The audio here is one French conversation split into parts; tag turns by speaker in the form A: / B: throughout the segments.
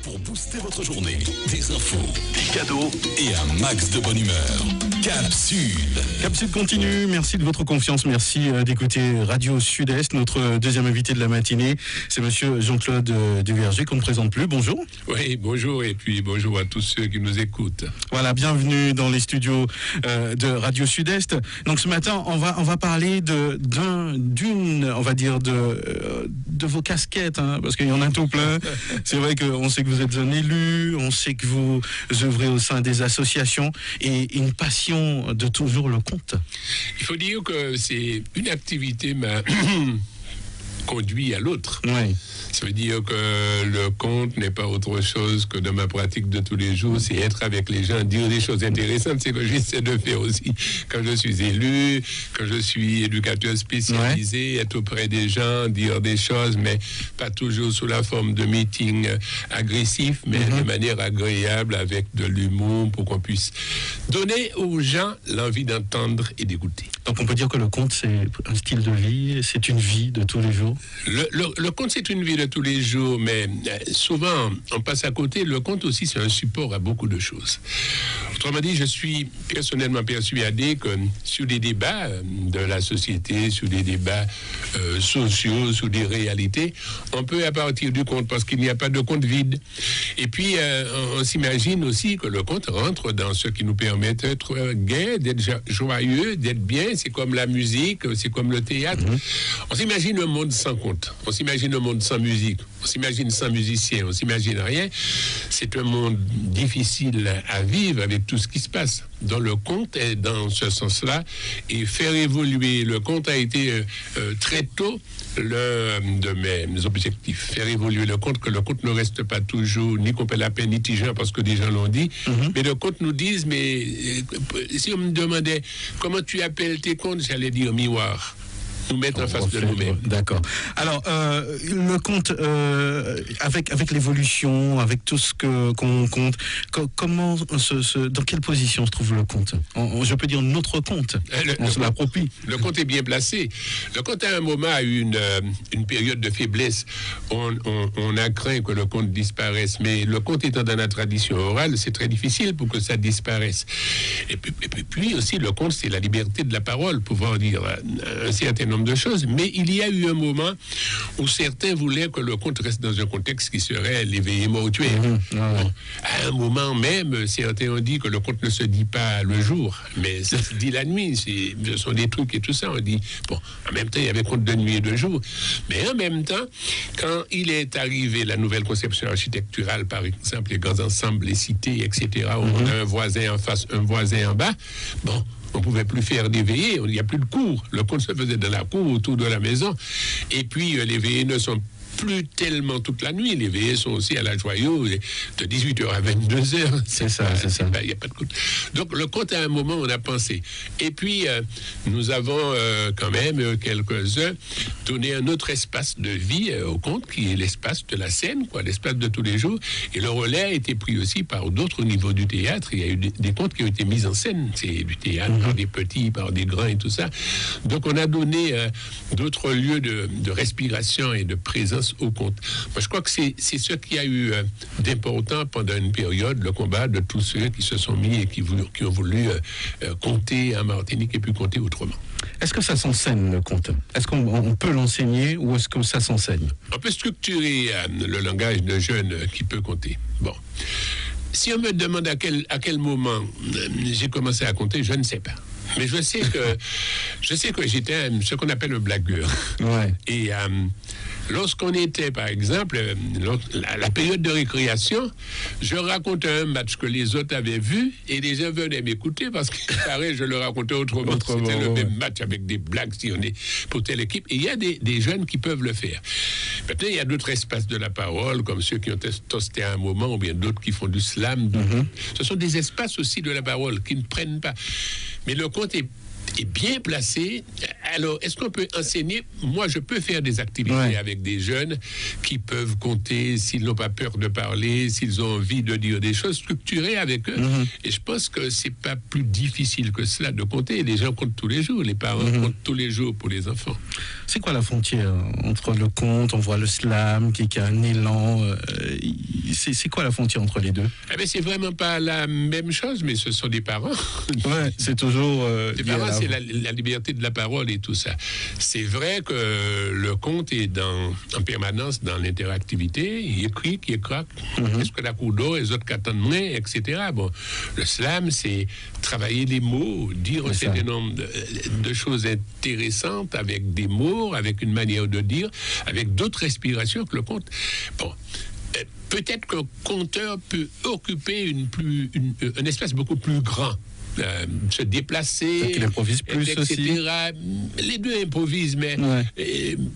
A: Pour booster votre journée, des infos, des cadeaux et un max de bonne humeur. Capsule.
B: Capsule continue, merci de votre confiance, merci d'écouter Radio Sud-Est. Notre deuxième invité de la matinée, c'est monsieur Jean-Claude Duverger, qu'on ne présente plus. Bonjour.
C: Oui, bonjour, et puis bonjour à tous ceux qui nous écoutent.
B: Voilà, bienvenue dans les studios de Radio Sud-Est. Donc ce matin, on va parler d'une, on va dire, de vos casquettes, hein, parce qu'il y en a tout plein. C'est vrai qu'on sait que vous êtes un élu, on sait que vous œuvrez au sein des associations et une passion de toujours le conte.
C: Il faut dire que c'est une activité m'a conduit à l'autre.
B: Oui.
C: Ça veut dire que le conte n'est pas autre chose que de ma pratique de tous les jours, c'est être avec les gens, dire des choses intéressantes, c'est ce que j'essaie de faire aussi quand je suis élu, quand je suis éducateur spécialisé, être auprès des gens, dire des choses, mais pas toujours sous la forme de meeting agressif, mais de manière agréable, avec de l'humour, pour qu'on puisse donner aux gens l'envie d'entendre et d'écouter.
B: Donc on peut dire que le conte, c'est un style de vie, c'est une vie de tous les jours.
C: Le conte, c'est une vie de tous les jours, mais souvent on passe à côté. Le conte aussi, c'est un support à beaucoup de choses. Autrement dit, je suis personnellement persuadé que sur des débats de la société, sur des débats sociaux, sur des réalités, on peut à partir du conte, parce qu'il n'y a pas de conte vide. Et puis on s'imagine aussi que le conte rentre dans ce qui nous permet d'être gai, d'être joyeux, d'être bien. C'est comme la musique, c'est comme le théâtre. On s'imagine un monde sans conte, on s'imagine un monde sans musique, on s'imagine sans musicien, on s'imagine rien. C'est un monde difficile à vivre avec tout ce qui se passe. Dans le conte est dans ce sens-là, et faire évoluer le conte a été très tôt l'un de mes objectifs. Faire évoluer le conte, que le conte ne reste pas toujours ni complet la peine ni tigeant parce que des gens l'ont dit, mais le conte nous dise, mais si on me demandait comment tu appelles tes contes, j'allais dire miroir. Nous mettre en face de nous-mêmes.
B: D'accord. Alors, le conte, avec l'évolution, avec tout ce qu'on compte, comment dans quelle position se trouve le conte? Je peux dire notre conte. On se l'approprie.
C: Le conte est bien placé. Le conte, à un moment, a eu une période de faiblesse. On a craint que le conte disparaisse, mais le conte étant dans la tradition orale, c'est très difficile pour que ça disparaisse. Et puis aussi, le conte, c'est la liberté de la parole, pouvoir dire un certain nombre de choses, mais il y a eu un moment où certains voulaient que le conte reste dans un contexte qui serait l'éveillé mortuaire. Bon, à un moment même, certains ont dit que le conte ne se dit pas le jour, mais ça se dit la nuit. Ce sont des trucs et tout ça. On dit, bon, en même temps, il y avait conte de nuit et de jour, mais en même temps, quand il est arrivé la nouvelle conception architecturale, par exemple, les grands ensembles, les cités, etc., où on a un voisin en face, un voisin en bas, bon, on ne pouvait plus faire des veillées, il n'y a plus de cours. Le conte se faisait dans la cour, autour de la maison. Et puis, les veillées ne sont plus tellement toute la nuit. Les veillées sont aussi à la Joyau, de 18h à 22h.
B: C'est ça.
C: Il n'y a pas de conte. Donc, le conte, à un moment, on a pensé. Et puis, nous avons quand même, quelques-uns, donné un autre espace de vie au conte, qui est l'espace de la scène, l'espace de tous les jours. Et le relais a été pris aussi par d'autres niveaux du théâtre. Il y a eu des contes qui ont été mis en scène. C'est du théâtre par des petits, par des grands et tout ça. Donc, on a donné d'autres lieux de respiration et de présence au conte. Moi, je crois que c'est ce qui a eu d'important pendant une période, le combat de tous ceux qui se sont mis et qui ont voulu compter en Martinique et puis compter autrement.
B: Est-ce que ça s'enseigne, le conte? Est-ce qu'on peut l'enseigner ou est-ce que ça s'enseigne?
C: On peut structurer le langage de jeune qui peut compter. Bon. Si on me demande à quel moment j'ai commencé à compter, je ne sais pas. Mais je sais que j'étais ce qu'on appelle un blagueur.
B: Ouais.
C: Et lorsqu'on était, par exemple, la période de récréation, je racontais un match que les autres avaient vu et les gens venaient m'écouter parce que, pareil, je le racontais autrement. C'était le même match avec des blagues si on est pour telle équipe. Et il y a des jeunes qui peuvent le faire. Peut-être il y a d'autres espaces de la parole, comme ceux qui ont tosté à un moment, ou bien d'autres qui font du slam. Ce sont des espaces aussi de la parole qui ne prennent pas. Mais le conte est bien placé Alors, est-ce qu'on peut enseigner? Moi, je peux faire des activités avec des jeunes qui peuvent compter, s'ils n'ont pas peur de parler, s'ils ont envie de dire des choses, structurées avec eux. Et je pense que c'est pas plus difficile que cela de compter. Les gens comptent tous les jours, les parents comptent tous les jours pour les enfants.
B: C'est quoi la frontière entre le conte, on voit le slam qui a un élan, c'est quoi la frontière entre les deux?
C: Eh bien, c'est vraiment pas la même chose, mais ce sont des parents.
B: Ouais, c'est toujours...
C: les parents, c'est la liberté de la parole et tout ça. C'est vrai que le conte est en permanence dans l'interactivité. Il écrit, il craque. Est-ce que la cour d'eau, les autres qui attendent moins, etc. Bon, le slam, c'est travailler les mots, dire un certain nombre de choses intéressantes avec des mots, avec une manière de dire, avec d'autres respirations que le conte. Bon. Peut-être qu'un conteur peut occuper un espace beaucoup plus grand. Se déplacer,
B: qu'il improvise plus
C: etc.
B: aussi.
C: Les deux improvisent, mais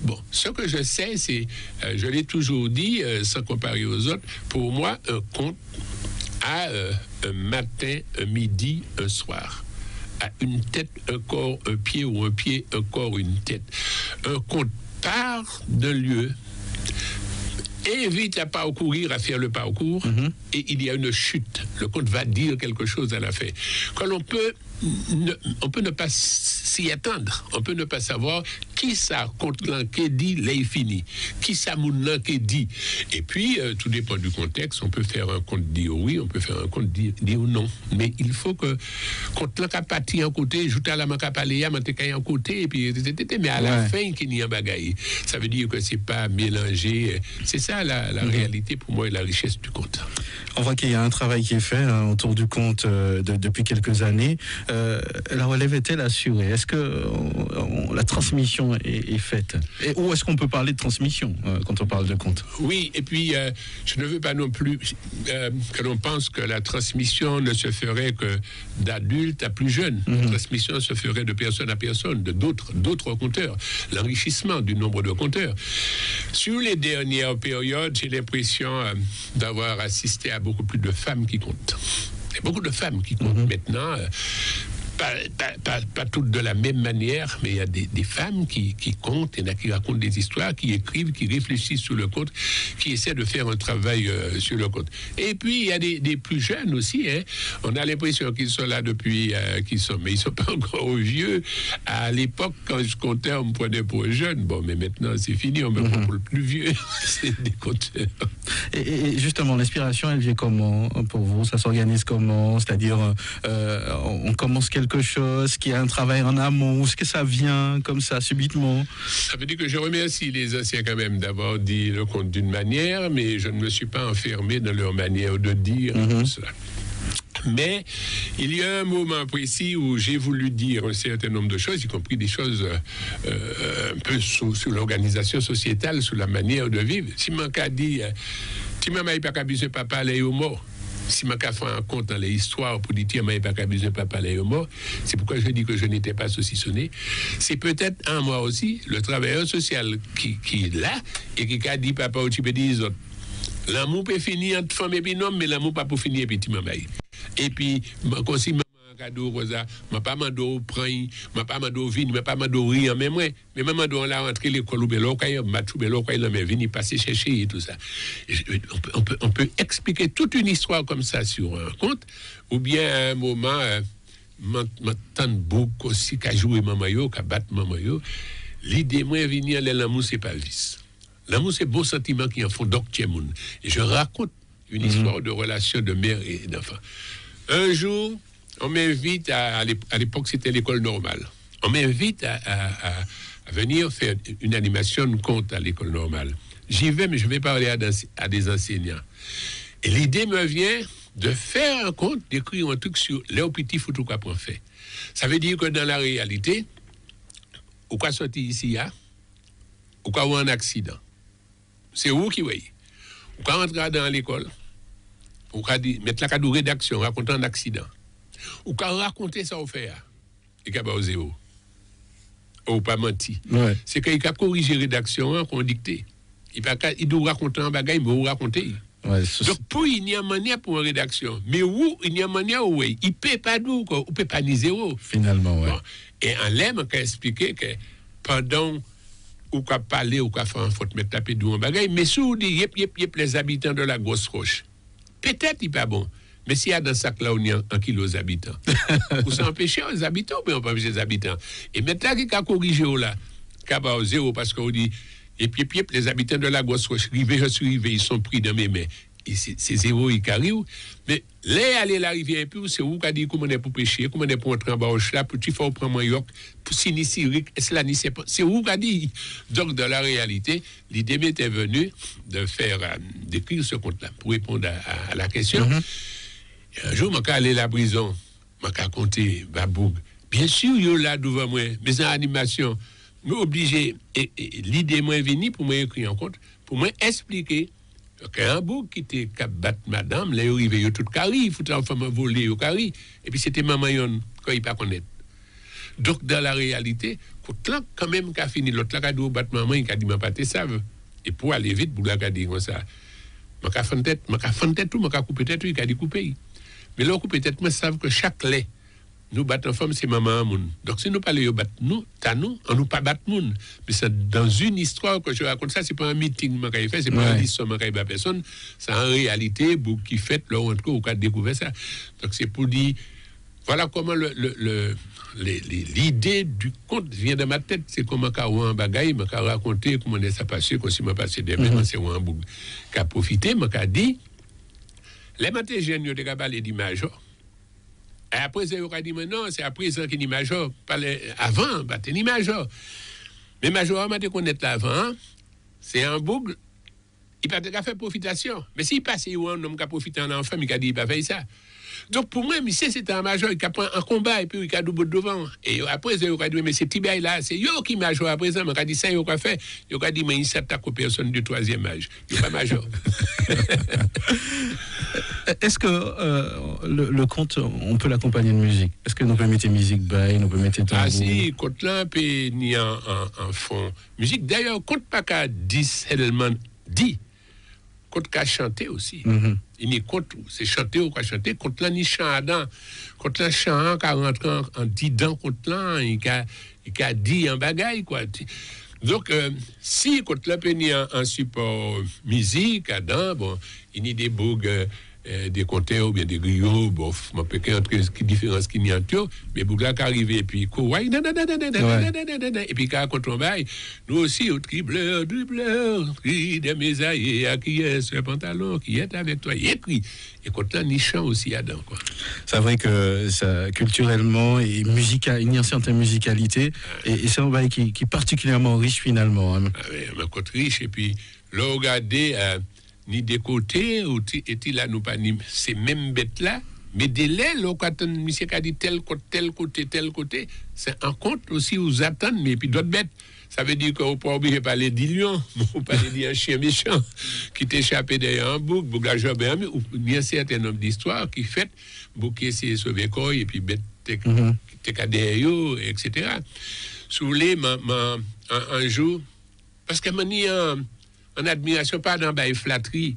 C: bon, ce que je sais, c'est, je l'ai toujours dit, sans comparer aux autres, pour moi, un conte a un matin, un midi, un soir. A une tête, un corps, un pied, ou un pied, un corps, une tête. Un conte part d'un lieu, invite à parcourir, à faire le parcours, et il y a une chute. Le conte va dire quelque chose à la fin. Que l'on peut on peut ne pas s'y attendre. On peut ne pas savoir qui ça conte là qui dit l'est fini, qui ça moun là qui dit. Et puis tout dépend du contexte. On peut faire un conte dire oui, on peut faire un conte dire non. Mais il faut que conte là qu'a parti en côté, joute à la manque à parler à mantecaille en côté et puis mais à la fin qu'il n'y a bagaille. Ça veut dire que c'est pas mélangé. C'est ça la réalité pour moi et la richesse du conte.
B: On voit qu'il y a un travail qui est fait autour du conte depuis quelques années. La relève est-elle assurée? Est-ce que la transmission est faite? Et où est-ce qu'on peut parler de transmission quand on parle de conte?
C: Oui, et puis je ne veux pas non plus que l'on pense que la transmission ne se ferait que d'adultes à plus jeunes. La transmission se ferait de personne à personne, de d'autres conteurs. L'enrichissement du nombre de conteurs. Sur les dernières périodes, j'ai l'impression d'avoir assisté à beaucoup plus de femmes qui comptent. Il y a beaucoup de femmes qui comptent maintenant. Pas toutes de la même manière, mais il y a des femmes qui comptent, il y en a qui racontent des histoires, qui écrivent, qui réfléchissent sur le conte, qui essaient de faire un travail sur le conte. Et puis, il y a des plus jeunes aussi. Hein. On a l'impression qu'ils sont là depuis mais ils ne sont pas encore vieux. À l'époque, quand je comptais, on me prenait pour jeune. Bon, mais maintenant, c'est fini, on me prend pour le plus vieux. C'est des conteurs.
B: Et justement, l'inspiration, elle vient comment pour vous? Ça s'organise comment? C'est-à-dire, on commence quelque chose, qui a un travail en amont, est-ce que ça vient comme ça, subitement?
C: Ça veut dire que je remercie les anciens quand même d'avoir dit le conte d'une manière, mais je ne me suis pas enfermé dans leur manière de dire tout cela. Mais il y a un moment précis où j'ai voulu dire un certain nombre de choses, y compris des choses un peu sur l'organisation sociétale, sur la manière de vivre. Si mon cas dit, tu m'as pas qu'abusé papa, les mort. Si je fais un compte dans les histoires pour dire que je n'ai pas abusé papa les mort, c'est pourquoi je dis que je n'étais pas saucissonné. C'est peut-être en moi aussi le travailleur social qui est là et qui a dit papa ou tu peux dire autres. L'amour peut finir entre femme et puis non, mais l'amour pas pour finir petit maman. Et puis quand si cadeau rosa m'a pas mando prendre m'a pas mando vini m'a pas mando rien mais moi mais maman doit la rentrer l'école ou belo kay m'a tout belo kay mais vini passer chercher et tout ça. On peut expliquer toute une histoire comme ça sur un conte ou bien à un moment m'entendre beaucoup aussi qu'a jouer maman yo qu'a battre maman yo. L'idée moi venir l'amour c'est pas vice. L'amour c'est beau sentiment qui en font docteur moun. Et je raconte une histoire de relation de mère et d'enfant. Un jour on m'invite à l'époque c'était l'école normale. On m'invite à venir faire une animation de conte à l'école normale. J'y vais, mais je vais parler à des enseignants. Et l'idée me vient de faire un conte, d'écrire un truc sur les petits photos qu'on fait. Ça veut dire que dans la réalité, ou quoi sortir ici, ou quoi avoir un accident. C'est où qui voyez. Ou quoi rentrer dans l'école, ou quoi mettre la cadre de rédaction, raconter un accident. Ou quand raconter ça au fait, il n'y a pas zéro. Ou pas menti.
B: Ouais.
C: C'est qu'il a corrigé la rédaction qu'on dicté. Il doit raconter un bagage, mais il raconter.
B: Ouais,
C: donc, pour il y a manière pour une rédaction. Mais où il y a manière où il ne peut pas d'où, quoi. On ne peut pas ni zéro.
B: Finalement, ouais.
C: Bon. Et en l'aime, on peut expliquer que pendant ou qu'à parler ou qu'à faire un faute, mettre taper d'où en bagaille, mais si on dit yep, les habitants de la grosse roche, peut-être il n'est pas bon. Mais s'il y a dans ce sac-là, on y a 1 kilo d'habitants. Pour s'empêcher aux habitants, mais on peut empêcher les habitants. Et maintenant, qui a corrigé là, qui a pas zéro, parce qu'on dit, et puis, les habitants de la grosse roche, je suis arrivé, ils sont pris dans mes mains. Et c'est zéro, ils arrivent. Mais là, aller la rivière, puis c'est où qu'on dit comment on est pour pêcher, comment on est pour entrer en bas au là, pour tu faire prendre mon yoke, pour s'initier, c'est où qu'on dit. Donc, dans la réalité, l'idée m'était venue de faire, d'écrire ce conte-là, pour répondre à la question. Un jour, je suis allé à la prison, je suis raconté Baboug. Bien sûr, il y a là devant moi, mais en animation, je suis obligé, et l'idée m'est venue pour m'écrire un conte, pour m'expliquer qu'un bout qui était cap battre madame, là, il arrivait tout carré, il foutait en femme voler au carré, et puis c'était maman yon, quand il pas connaître. Donc, dans la réalité, quand même, qu'a fini, l'autre là, qu'a dit au battre maman, il a dit, ma pâté savent. Et pour aller vite, pour la dire comme ça, je vais faire tête, je vais faire tête tout, je vais couper tête, il a dit couper. Mais là, couper tête, moi, savent que chaque lait, nous battons femmes, c'est maman moun. Donc, si nous parlons de battre nous, on nous pas battre moun. Mais c'est dans une histoire que je raconte ça, c'est pas un meeting que j'ai fait, c'est pas une histoire que j'ai fait personne. C'est en réalité, beaucoup qui fait, là, en tout cas, au cas de découvrir ça. Donc, c'est pour dire, voilà comment l'idée du conte vient de ma tête. C'est comment quand on bagaille, m'a raconté comment ça passé, comment ça m'a passé demain, c'est un bout qui a profité, m'a dit, les matins jeunes, ils ont parlé d'image. Et après, ils ont dit, mais non, c'est à présent qu'il y a une major. Avant, il y a une major. Mais major, je connais l'avant, c'est un boucle, il n'a pas fait profitation. Mais s'il passe, il y a un homme qui a profité en enfant, il a dit, il n'a pas fait ça. Donc, pour moi, c'est un major, il a pris un combat, et puis il a doublé devant. Et après, ils ont dit, mais c'est Tibet là, c'est yo qui major à présent. Il a dit, ça, il a fait. Il a dit, mais il s'attaque aux personnes du 3e âge. Il n'est pas major.
B: Est-ce que le conte, on peut l'accompagner de musique? Est-ce que nous pouvons mettre musique bail, nous pouvons mettre tambour?
C: Ah si, conte là, peut ni en fond musique. D'ailleurs, conte pas qu'à dit seulement dit, conte qu'à chanter aussi. Il n'y compte, c'est chanter ou qu'à chanter, conte là ni chantant, conte là chant, qu'à rentrer en disant conte là, il a dit en bagaille quoi. Donc, si conte là peut ni en support musique, bon, il y a des bougs, des compteurs ou bien des griots, bon, je peux pas entre qui différence qu'il y a tout, mais bouga qui arrive et puis quoi, et puis quand on baille, nous aussi au tripleur, cri de mes aïeux, à qui est ce pantalon, qui est avec toi, et puis et quand on y chante aussi là-dedans quoi.
B: C'est vrai que ça, culturellement et musical, il y a une certaine musicalité et c'est un bail qui est particulièrement riche finalement. Hein.
C: Ah oui, un côté riche et puis là regardez ni des côtés, et là, nous pas ni ces mêmes bêtes-là, mais dès là, quand monsieur a dit tel côté, c'est un compte aussi où attendent, mais puis d'autres bêtes. Ça veut dire qu'on ne peut pas oublier de parler de lion, ou parler d'un chien méchant qui t'échappe derrière un bouc, la job ou il y a un certain nombre d'histoires qui fait, bouc essayer de sauver quoi, et puis bête t'es derrière eux, etc. Sous les, un jour, parce que maintenant, en admiration, pas dans la flatterie,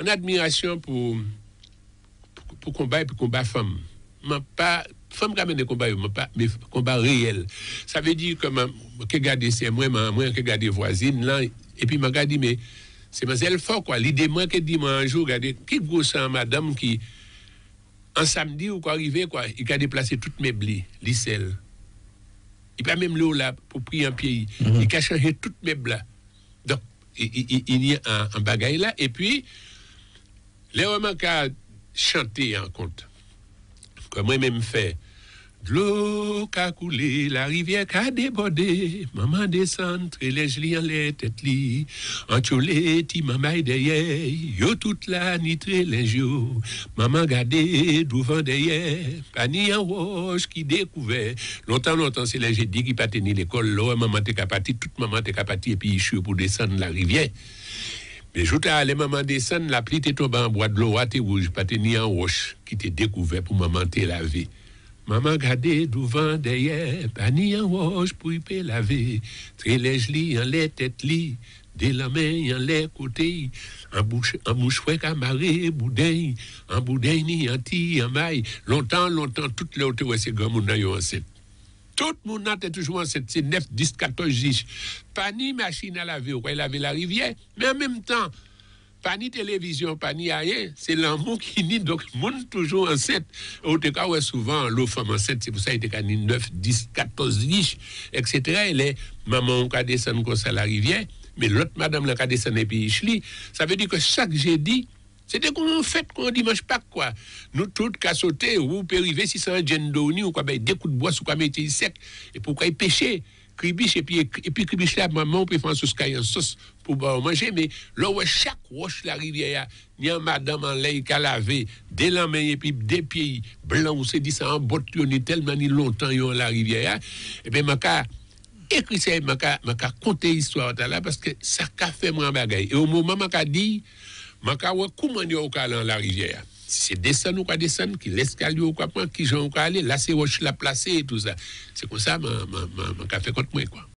C: en admiration pour combat et pour combat femme. Pas femme qui amène des combats, mais combat réel. Ça veut dire que je regarde c'est moi je regarde voisine là, et puis je regarde mais c'est mademoiselle fort quoi. L'idée moi que dit moi un jour regardez qui grosse madame qui un samedi ou quoi arrivé quoi, il a déplacé toutes mes blés, l'icelle. Il pas même l'eau là pour prier un pied. Il a changé toutes mes blés. Donc il y a un bagaille là et puis les hommes qui a chanté en conte comme moi-même fait de l'eau qui a coulé, la rivière qui a débordé, maman descend, très léger en les têtes li, en tcholé, ti maman derrière, yo toute la ni très léger, maman gardé, devant derrière, pas ni en roche qui découvert, longtemps, c'est léger dit qui pas tenir l'école, là, maman t'es capati, toute maman t'es capati, et puis il chute pour descendre la rivière. Mais je t'ai maman descendre, la pluie t'est tombée en bois de l'eau, t'es rouge, pas tenir en roche qui t'est découvert pour maman t'es lavé. Maman gardé devant derrière, pas ni en roche pour y laver. Très léger en les têtes li, de la main en les côtés, en bouche fouet camaré, boudin, en boudin ni en ti, en maille, longtemps, toute l'autre, ouais, c'est grand monde en enceinte. Tout le monde est toujours enceinte, c'est 9, 10, 14, 10. Pas ni machine à laver, ouais, laver la rivière, mais en même temps, pas ni télévision, pas ni rien, c'est l'amour qui nie, donc le monde toujours enceinte. Au cas où souvent, l'eau femme enceinte, c'est pour ça qu'il y a 9, 10, 14, 10, etc. Et les mamans qui descendent comme ça la rivière, mais l'autre madame là qui descend et puis Chli, ça veut dire que chaque jeudi, c'était comme on fait qu'on dimanche pas quoi. Nous tous qu'à sauter ou peut arriver si c'est un gendoni ou quoi ben des coups de bois ou quoi mettre sec et pourquoi il pêcher cribiche et puis cribiche là maman peut faire sauce caille en sauce pour manger mais là où chaque roche la rivière il y a madame en lait qui a lavé des la main et puis des pieds blancs c'est dit ça en botte ni tellement ni longtemps yo la rivière et ben maka écrit ça maka conter histoire là parce que ça qu'a fait moi bagaille et au moment maka dit maka wa comment yo au la rivière si c'est descendre ou pas descendre qui l'escalier ou quoi prendre qui j'en aller là c'est roche la placer et tout ça c'est comme ça m'a fait contre moi quoi.